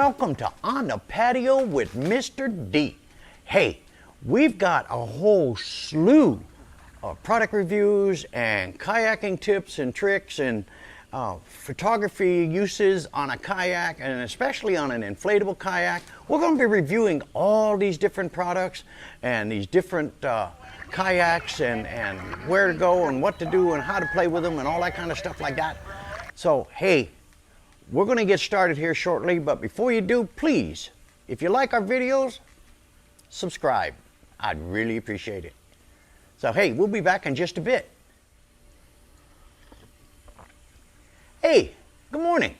welcome to On the Patio with Mr. D. Hey, we've got a whole slew of product reviews and kayaking tips and tricks and photography uses on a kayak, and especially on an inflatable kayak. We're going to be reviewing all these different products and these different kayaks and where to go and what to do and how to play with them and all that kind of stuff like that. So, hey, we're going to get started here shortly, but before you do, please, if you like our videos, subscribe. I'd really appreciate it. So, hey, we'll be back in just a bit. Hey, good morning,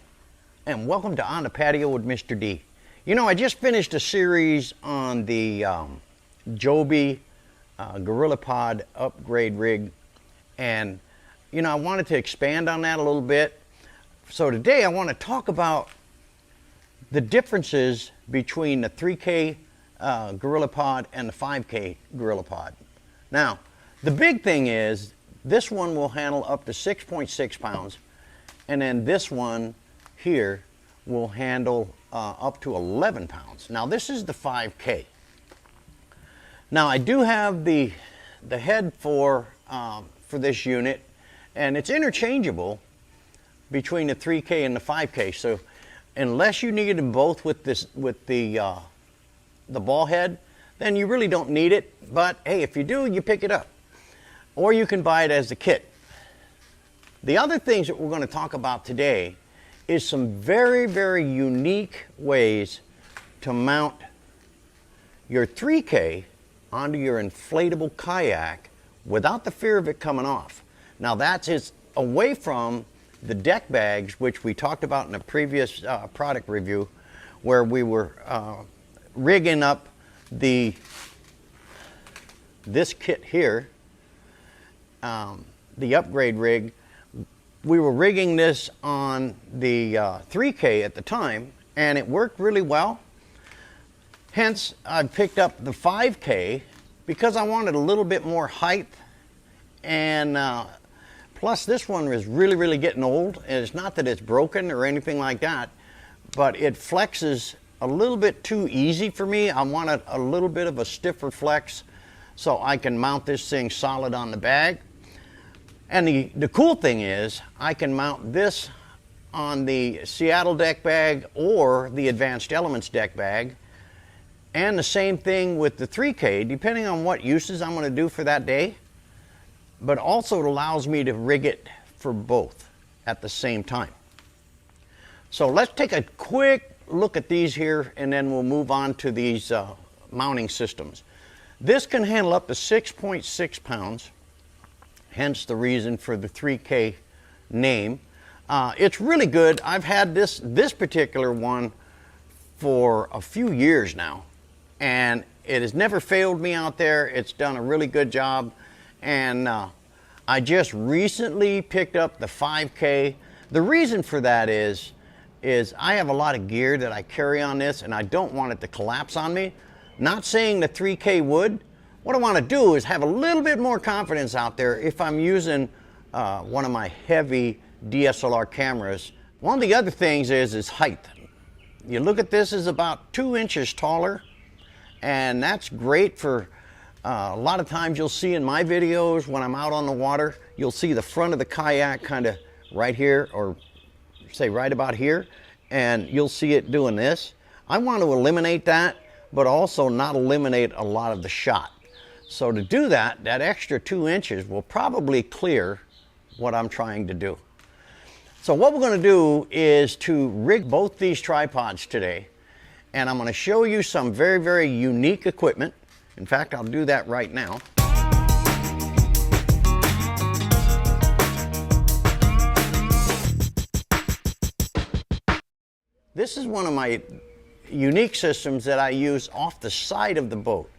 and welcome to On the Patio with Mr. D. You know, I just finished a series on the Joby GorillaPod upgrade rig, and, you know, I wanted to expand on that a little bit. So today I want to talk about the differences between the 3K GorillaPod and the 5K GorillaPod. Now, the big thing is this one will handle up to 6.6 pounds, and then this one here will handle up to 11 pounds. Now, this is the 5K. Now, I do have the head for this unit, and it's interchangeable between the 3K and the 5K. So unless you need them both with the ball head, then you really don't need it. But hey, if you do, you pick it up, or you can buy it as a kit. The other things that we're going to talk about today is some very, very unique ways to mount your 3K onto your inflatable kayak without the fear of it coming off. Now, that's away from the deck bags, which we talked about in a previous product review, where we were rigging up this kit here, the upgrade rig. We were rigging this on the 3K at the time, and it worked really well. Hence, I picked up the 5K because I wanted a little bit more height, and plus, this one is really, really getting old. And it's not that it's broken or anything like that, but it flexes a little bit too easy for me. I wanted a little bit of a stiffer flex so I can mount this thing solid on the bag. And the cool thing is I can mount this on the Seattle deck bag or the Advanced Elements deck bag. And the same thing with the 3K, depending on what uses I'm going to do for that day. But also it allows me to rig it for both at the same time. So let's take a quick look at these here, and then we'll move on to these mounting systems. This can handle up to 6.6 pounds, hence the reason for the 3K name. It's really good. I've had this particular one for a few years now, and it has never failed me out there. It's done a really good job. And I just recently picked up the 5K. The reason for that is I have a lot of gear that I carry on this, and I don't want it to collapse on me. Not saying the 3K would. What I want to do is have a little bit more confidence out there if I'm using one of my heavy DSLR cameras. One of the other things is height. You look at this, is about 2 inches taller, and that's great for a lot of times you'll see in my videos when I'm out on the water, you'll see the front of the kayak kind of right here, or say right about here, and you'll see it doing this. I want to eliminate that, but also not eliminate a lot of the shot. So to do that, that extra 2 inches will probably clear what I'm trying to do. So what we're going to do is to rig both these tripods today, and I'm going to show you some very, very unique equipment. In fact, I'll do that right now. This is one of my unique systems that I use off the side of the boat.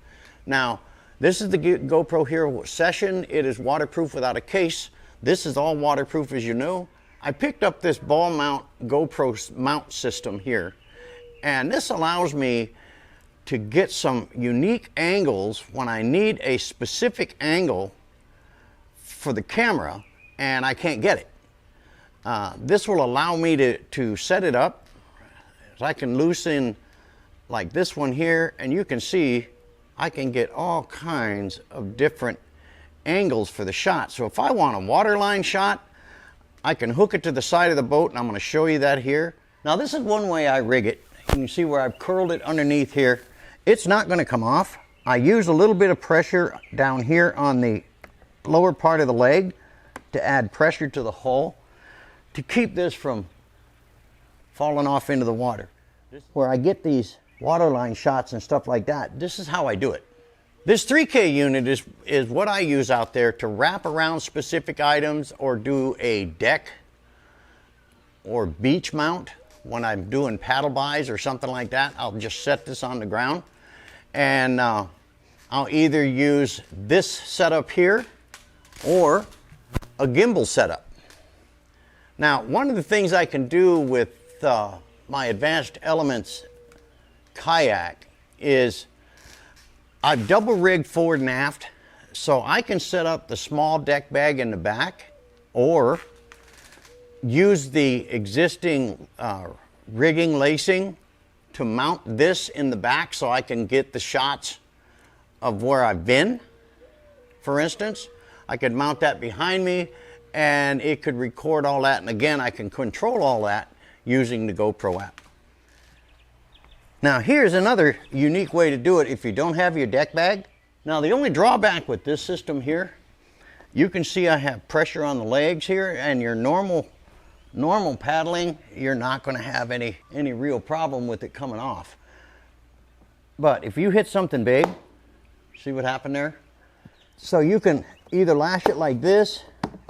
Now, this is the GoPro Hero Session. It is waterproof without a case. This is all waterproof, as you know. I picked up this ball mount GoPro mount system here, and this allows me to get some unique angles when I need a specific angle for the camera and I can't get it. This will allow me to set it up So I can loosen like this one here, and you can see I can get all kinds of different angles for the shot. So if I want a waterline shot, I can hook it to the side of the boat, and I'm going to show you that here. Now this is one way I rig it. You can see where I've curled it underneath here. It's not going to come off. I use a little bit of pressure down here on the lower part of the leg to add pressure to the hull to keep this from falling off into the water. Where I get these waterline shots and stuff like that, this is how I do it. This 3K unit is what I use out there to wrap around specific items or do a deck or beach mount. When I'm doing paddle buys or something like that, I'll just set this on the ground, and I'll either use this setup here or a gimbal setup. Now, one of the things I can do with my Advanced Elements kayak is I've double rigged forward and aft, so I can set up the small deck bag in the back or use the existing rigging lacing to mount this in the back so I can get the shots of where I've been. For instance, I could mount that behind me and it could record all that, and again, I can control all that using the GoPro app. Now here's another unique way to do it if you don't have your deck bag. Now the only drawback with this system here, you can see I have pressure on the legs here, and your normal paddling, you're not going to have any real problem with it coming off. But if you hit something big, see what happened there? So you can either lash it like this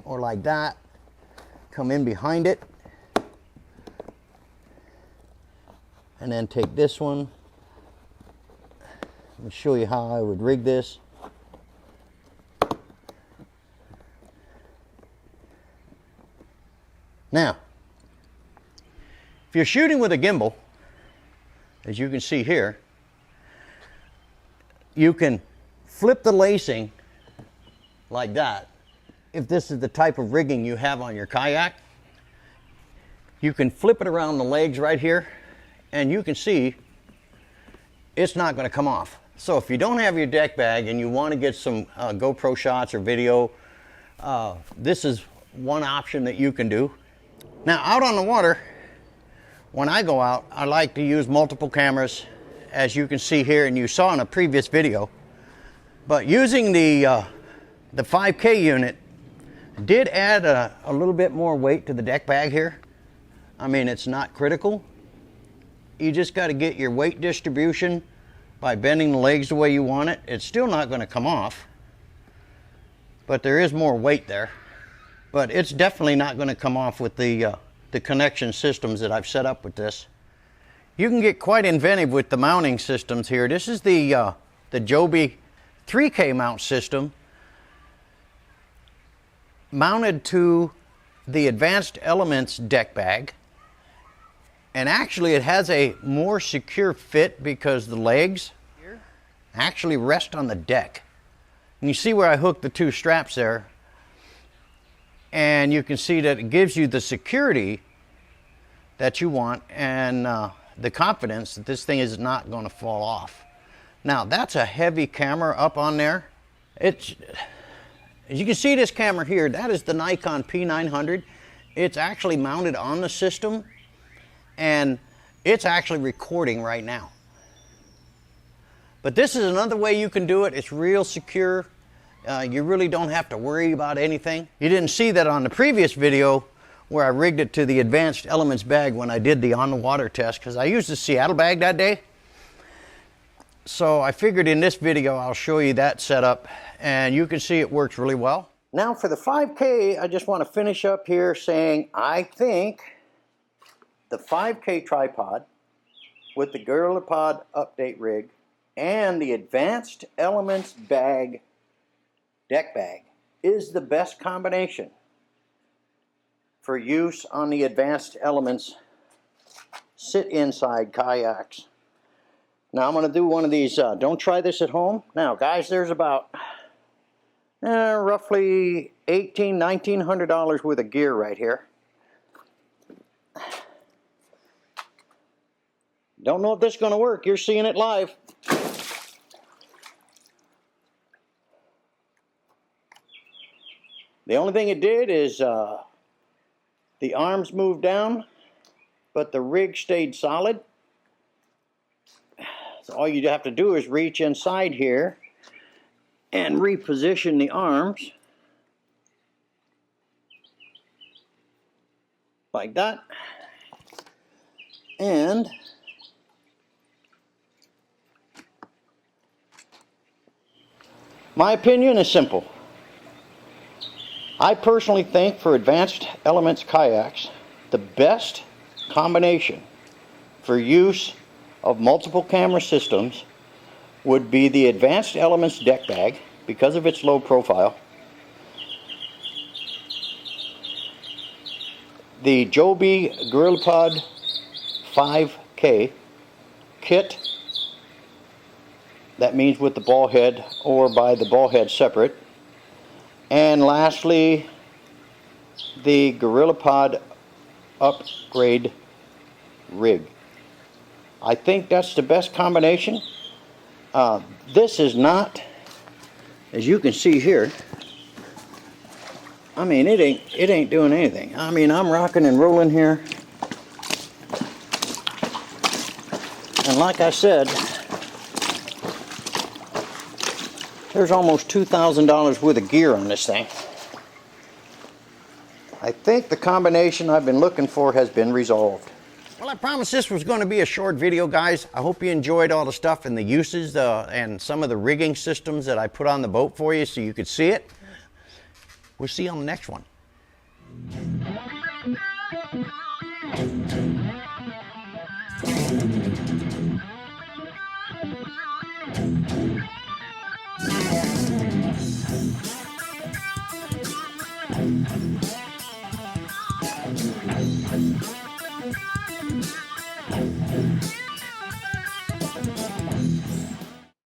or like that, come in behind it, and then take this one. Let me show you how I would rig this. Now, if you're shooting with a gimbal, as you can see here, you can flip the lacing like that. If this is the type of rigging you have on your kayak, you can flip it around the legs right here, and you can see it's not going to come off. So if you don't have your deck bag and you want to get some GoPro shots or video, this is one option that you can do. Now out on the water, when I go out, I like to use multiple cameras, as you can see here and you saw in a previous video. But using the 5K unit did add a little bit more weight to the deck bag here. I mean, it's not critical. You just got to get your weight distribution by bending the legs the way you want it. It's still not going to come off, but there is more weight there. But it's definitely not going to come off with the connection systems that I've set up with this. You can get quite inventive with the mounting systems here. This is the Joby 3K mount system mounted to the Advanced Elements deck bag. And actually it has a more secure fit because the legs actually rest on the deck. And you see where I hooked the two straps there, and you can see that it gives you the security that you want and the confidence that this thing is not going to fall off. Now that's a heavy camera up on there. It's, as you can see this camera here, that is the Nikon P900. It's actually mounted on the system, and it's actually recording right now. But this is another way you can do it. It's real secure. You really don't have to worry about anything. You didn't see that on the previous video where I rigged it to the Advanced Elements bag when I did the on the water test, because I used the Seattle bag that day. So I figured in this video I'll show you that setup, and you can see it works really well. Now for the 5K, I just want to finish up here saying I think the 5K tripod with the GorillaPod update rig and the Advanced Elements bag, deck bag, is the best combination for use on the Advanced Elements sit inside kayaks. Now I'm going to do one of these, don't try this at home. Now guys, there's about roughly $1,900 worth of gear right here. Don't know if this is going to work. You're seeing it live. The only thing it did is the arms moved down, but the rig stayed solid. So all you have to do is reach inside here and reposition the arms like that. And my opinion is simple. I personally think for Advanced Elements kayaks, the best combination for use of multiple camera systems would be the Advanced Elements deck bag because of its low profile, the Joby GorillaPod 5K kit, that means with the ball head or by the ball head separate, and lastly the GorillaPod upgrade rig. I think that's the best combination. This is not, as you can see here, I mean it ain't doing anything. I mean, I'm rocking and rolling here, and like I said, there's almost $2,000 worth of gear on this thing. I think the combination I've been looking for has been resolved. Well, I promised this was going to be a short video, guys. I hope you enjoyed all the stuff and the uses and some of the rigging systems that I put on the boat for you so you could see it. We'll see you on the next one.